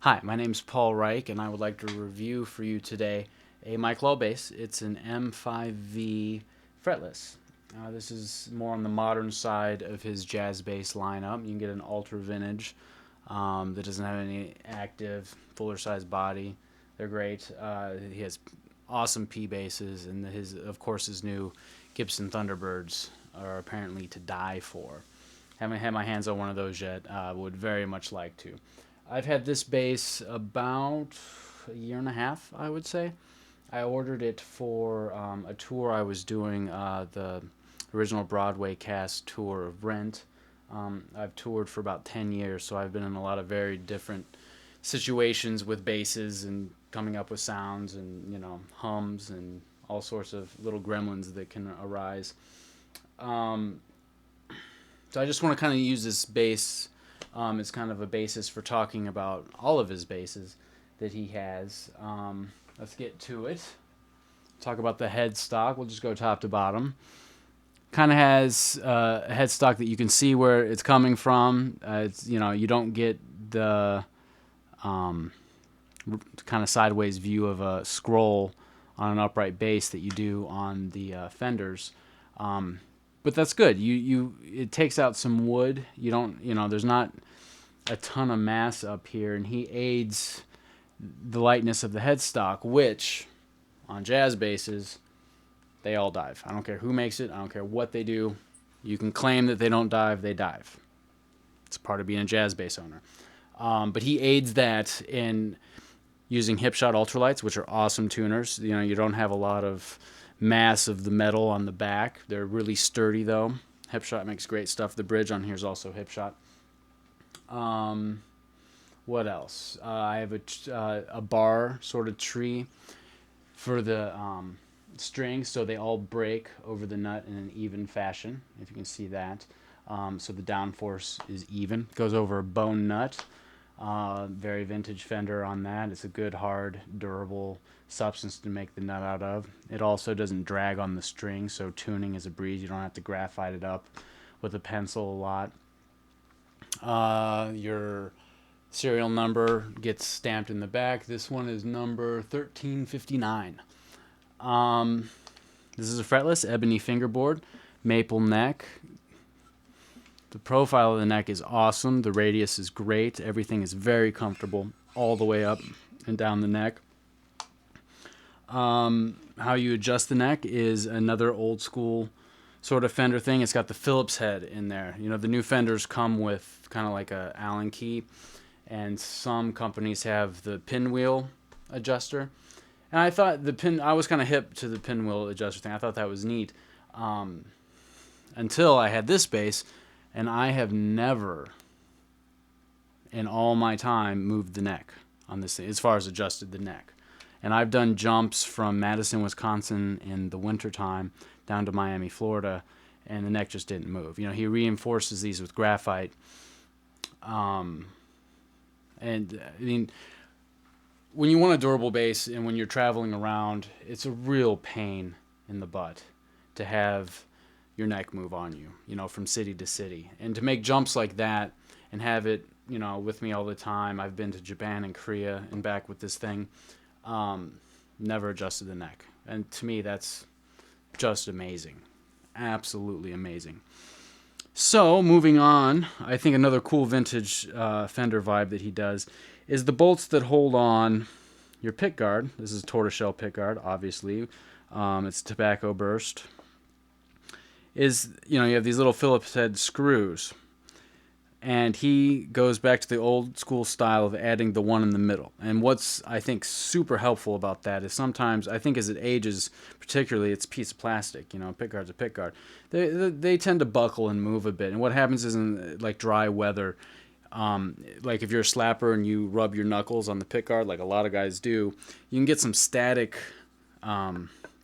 Hi, my name's Paul Reich, and I would like to review for you today a mic Lull bass. It's an M5V Fretless. This is more on the modern side of his jazz bass lineup. You can get an ultra vintage that doesn't have any active, fuller size body. They're great. He has awesome P basses, and of course, his new Gibson Thunderbirds are apparently to die for. Haven't had my hands on one of those yet. Would very much like to. I've had this bass about a year and a half, I would say. I ordered it for a tour I was doing, the original Broadway cast tour of Rent. I've toured for about 10 years, so I've been in a lot of very different situations with basses and coming up with sounds and, hums and all sorts of little gremlins that can arise. Um, so I just want to kind of use this bass as kind of a basis for talking about all of his basses that he has. Let's get to it. Talk about the headstock. We'll just go top to bottom. Kind of has a headstock that you can see where it's coming from. You don't get the kind of sideways view of a scroll on an upright bass that you do on the Fenders. But that's good. It takes out some wood. You don't, there's not a ton of mass up here, and he aids the lightness of the headstock, which on jazz basses they all dive. I don't care who makes it. I don't care what they do. You can claim that they don't dive. They dive. It's part of being a jazz bass owner. But he aids that in using Hipshot ultralights, which are awesome tuners. You don't have a lot of mass of the metal on the back. They're really sturdy though. Hipshot makes great stuff. The bridge on here is also Hipshot. What else? I have a bar sort of tree for the strings, so they all break over the nut in an even fashion, if you can see that. So the downforce is even. Goes over a bone nut. Very vintage Fender on that. It's a good, hard, durable substance to make the nut out of. It also doesn't drag on the string, so tuning is a breeze. You don't have to graphite it up with a pencil a lot. Your serial number gets stamped in the back. This one is number 1359. This is a fretless ebony fingerboard, maple neck. The profile of the neck is awesome. The radius is great. Everything is very comfortable all the way up and down the neck. How you adjust the neck is another old school sort of Fender thing. It's got the Phillips head in there. The new Fenders come with kind of like a Allen key, and some companies have the pinwheel adjuster. And I thought I was kind of hip to the pinwheel adjuster thing. I thought that was neat. Until I had this bass, and I have never in all my time moved the neck on this thing, as far as adjusted the neck. And I've done jumps from Madison, Wisconsin in the wintertime down to Miami, Florida, and the neck just didn't move. He reinforces these with graphite. And I mean, when you want a durable bass and when you're traveling around, it's a real pain in the butt to have your neck move on you, from city to city. And to make jumps like that and have it, with me all the time. I've been to Japan and Korea and back with this thing. Never adjusted the neck. And to me, that's just amazing. Absolutely amazing. So, moving on, I think another cool vintage Fender vibe that he does is the bolts that hold on your pickguard. This is a tortoiseshell pickguard, obviously. It's tobacco burst. You have these little Phillips head screws. And he goes back to the old school style of adding the one in the middle. And what's, I think, super helpful about that is sometimes, I think as it ages, particularly, it's a piece of plastic. Pickguard's a pickguard. They tend to buckle and move a bit. And what happens is in, like, dry weather, like if you're a slapper and you rub your knuckles on the pickguard, like a lot of guys do, you can get some static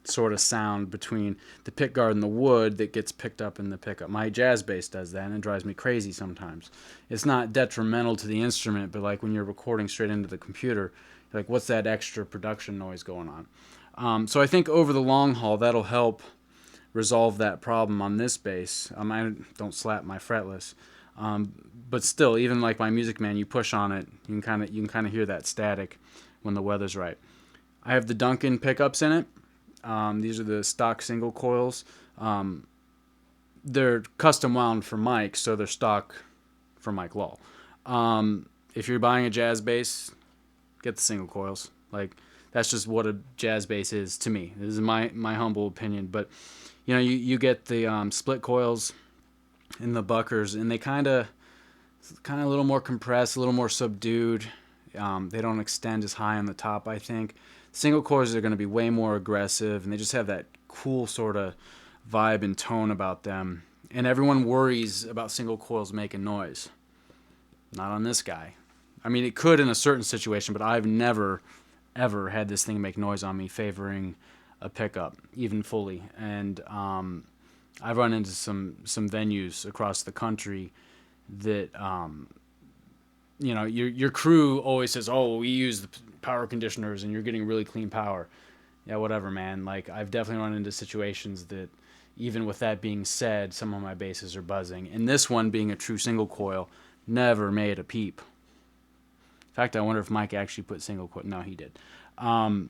sort of sound between the pickguard and the wood that gets picked up in the pickup. My jazz bass does that, and it drives me crazy sometimes. It's not detrimental to the instrument, but like when you're recording straight into the computer, like what's that extra production noise going on? So I think over the long haul, that'll help resolve that problem on this bass. I don't slap my fretless. But still, even like my Music Man, you push on it, you can kind of hear that static when the weather's right. I have the Duncan pickups in it. These are the stock single coils. They're custom wound for Mike, so they're stock for Mike Lull. If you're buying a jazz bass, get the single coils. Like, that's just what a jazz bass is to me. This is my humble opinion. But you get the split coils in the Buckers, and they kind of a little more compressed, a little more subdued. They don't extend as high on the top, I think. Single coils are going to be way more aggressive, and they just have that cool sort of vibe and tone about them. And everyone worries about single coils making noise. Not on this guy. I mean, it could in a certain situation, but I've never, ever had this thing make noise on me favoring a pickup, even fully. And I've run into some venues across the country that your crew always says, "Oh, we use the power conditioners and you're getting really clean power." Yeah, whatever, man. Like, I've definitely run into situations that, even with that being said, some of my basses are buzzing. And this one, being a true single coil, never made a peep. In fact, I wonder if Mike actually put single coil. No, he did. So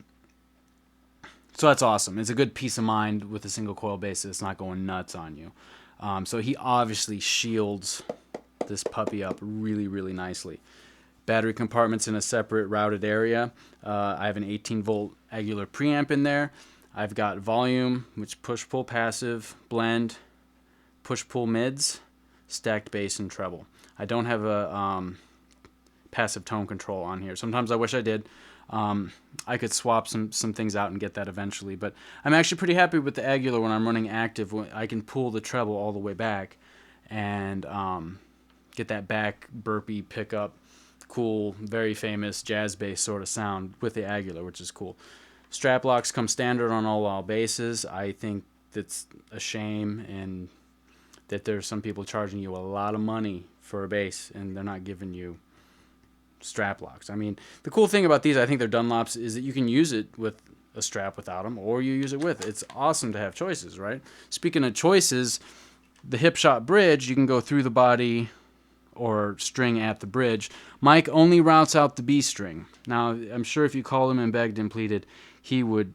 that's awesome. It's a good peace of mind with a single coil bass that's not going nuts on you. So he obviously shields this puppy up really, really nicely. Battery compartments in a separate routed area. I have an 18-volt Aguilar preamp in there. I've got volume, which push-pull passive, blend, push-pull mids, stacked bass, and treble. I don't have a passive tone control on here. Sometimes I wish I did. I could swap some things out and get that eventually, but I'm actually pretty happy with the Aguilar when I'm running active. I can pull the treble all the way back and get that back burpy pickup, cool, very famous jazz bass sort of sound with the Aguilar, which is cool. Strap locks come standard on all basses. I think that's a shame, and that there's some people charging you a lot of money for a bass and they're not giving you strap locks. I mean, the cool thing about these, I think they're Dunlops, is that you can use it with a strap without them, or you use it with. It's awesome to have choices, right? Speaking of choices, the hip shot bridge, you can go through the body or string at the bridge. Mike only routes out the B string. Now, I'm sure if you called him and begged and pleaded, he would,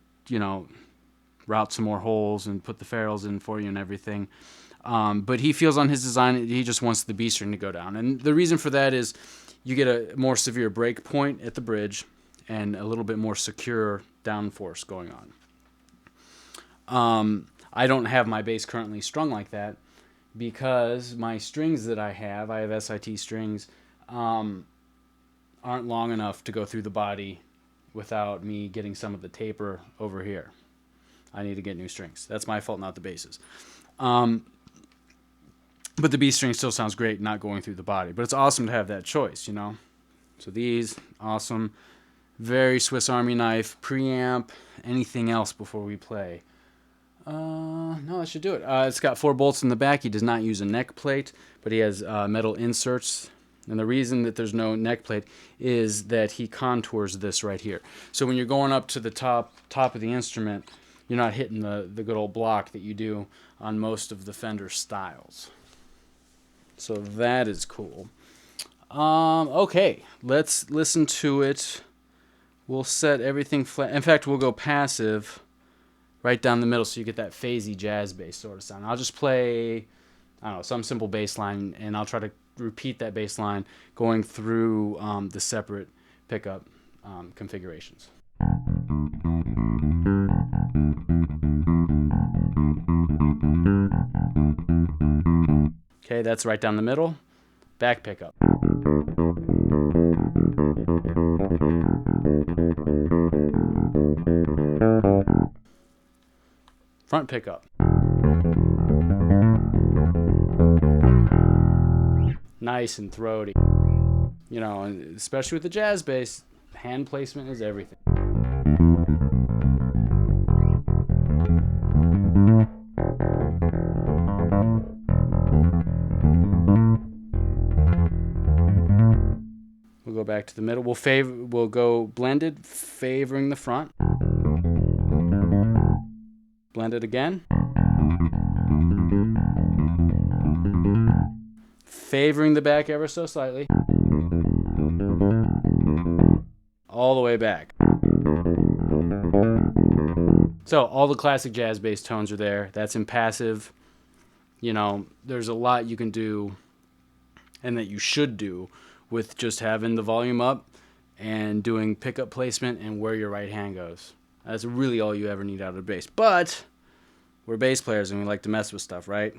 route some more holes and put the ferrules in for you and everything. But he feels on his design, he just wants the B string to go down. And the reason for that is you get a more severe break point at the bridge and a little bit more secure downforce going on. I don't have my bass currently strung like that because my strings that I have SIT strings, aren't long enough to go through the body without me getting some of the taper over here. I need to get new strings. That's my fault, not the bass's. But the B string still sounds great not going through the body. But it's awesome to have that choice, So these, awesome. Very Swiss Army knife, preamp, anything else before we play? No, that should do it. It's got 4 bolts in the back. He does not use a neck plate, but he has metal inserts. And the reason that there's no neck plate is that he contours this right here. So when you're going up to the top of the instrument, you're not hitting the good old block that you do on most of the Fender styles. So that is cool. Okay, let's listen to it. We'll set everything flat. In fact, we'll go passive right down the middle so you get that phasey jazz bass sort of sound. I'll just play, some simple bass line, and I'll try to repeat that bass line going through the separate pickup configurations. Okay, that's right down the middle. Back pickup. Front pickup. Nice and throaty. And especially with the jazz bass, hand placement is everything. We'll go back to the middle. We'll go blended, favoring the front. Blended again. favoring the back ever so slightly, all the way back. So all the classic jazz bass tones are there. That's in passive. You know, there's a lot you can do and that you should do with just having the volume up and doing pickup placement and where your right hand goes. That's really all you ever need out of a bass. But we're bass players and we like to mess with stuff, right?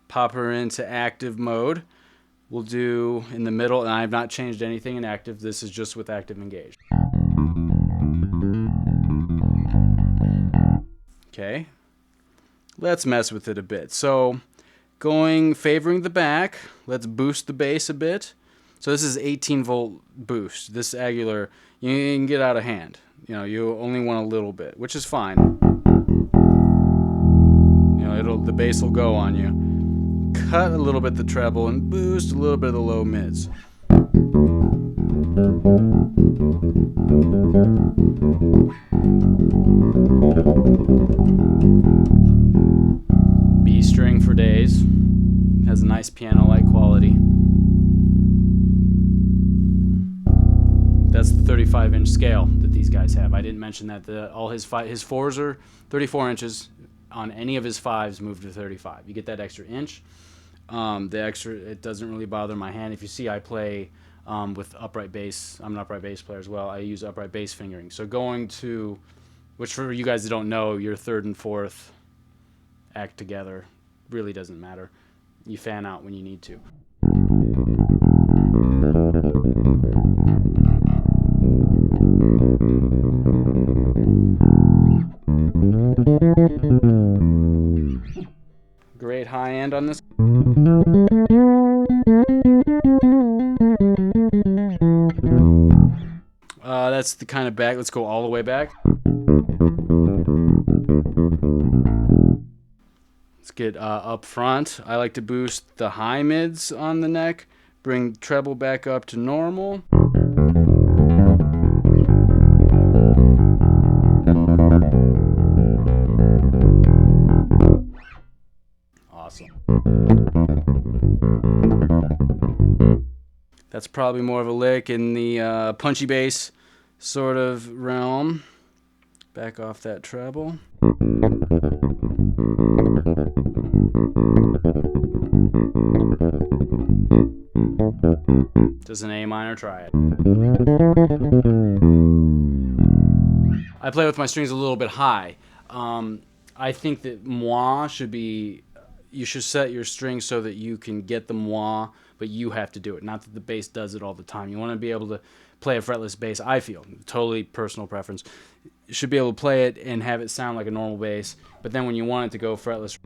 Pop her into active mode. We'll do in the middle, and I have not changed anything in active. This is just with active engaged. Okay, let's mess with it a bit. So favoring the back, let's boost the bass a bit. So this is 18 volt boost. This Aguilar, you can get out of hand. You know, you only want a little bit, which is fine. You know, the bass will go on you. Cut a little bit the treble and boost a little bit of the low mids. B string for days. Has a nice piano-like quality. That's the 35-inch scale that these guys have. I didn't mention that all his fours are 34 inches. On any of his fives, move to 35. You get that extra inch. It doesn't really bother my hand. If you see, I play with upright bass. I'm an upright bass player as well. I use upright bass fingering. So going to, which for you guys that don't know, your third and fourth act together really doesn't matter. You fan out when you need to. Great high end on this. That's the kind of back. Let's go all the way back. Let's get up front. I like to boost the high mids on the neck, bring treble back up to normal. Awesome. That's probably more of a lick in the punchy bass sort of realm. Back off that treble. Just an A minor triad. I play with my strings a little bit high. I think that moi should be, you should set your strings so that you can get the moi, but you have to do it. Not that the bass does it all the time. You want to be able to play a fretless bass, I feel. Totally personal preference. You should be able to play it and have it sound like a normal bass, but then when you want it to go fretless,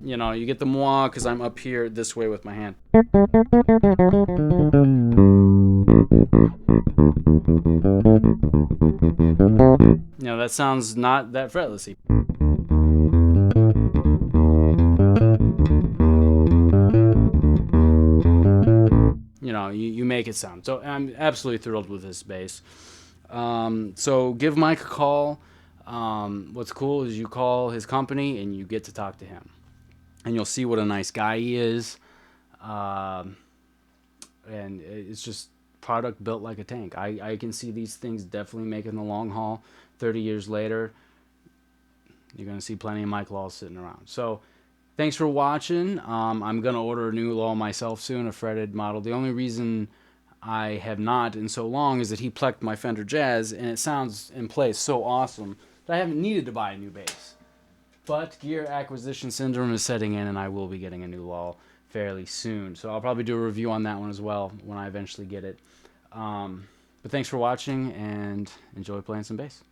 you know, you get the moi because I'm up here this way with my hand. You know, that sounds not that fretlessy. You know, you make it sound. So I'm absolutely thrilled with this bass. So give Mike a call. What's cool is you call his company and you get to talk to him. And you'll see what a nice guy he is. And it's just product built like a tank. I can see these things definitely making the long haul. 30 years later, you're going to see plenty of Mike Lull sitting around. So thanks for watching. I'm going to order a new Lull myself soon, a fretted model. The only reason I have not in so long is that he plucked my Fender Jazz, and it sounds and plays so awesome that I haven't needed to buy a new bass. But gear acquisition syndrome is setting in, and I will be getting a new Lull fairly soon. So I'll probably do a review on that one as well when I eventually get it. But thanks for watching, and enjoy playing some bass.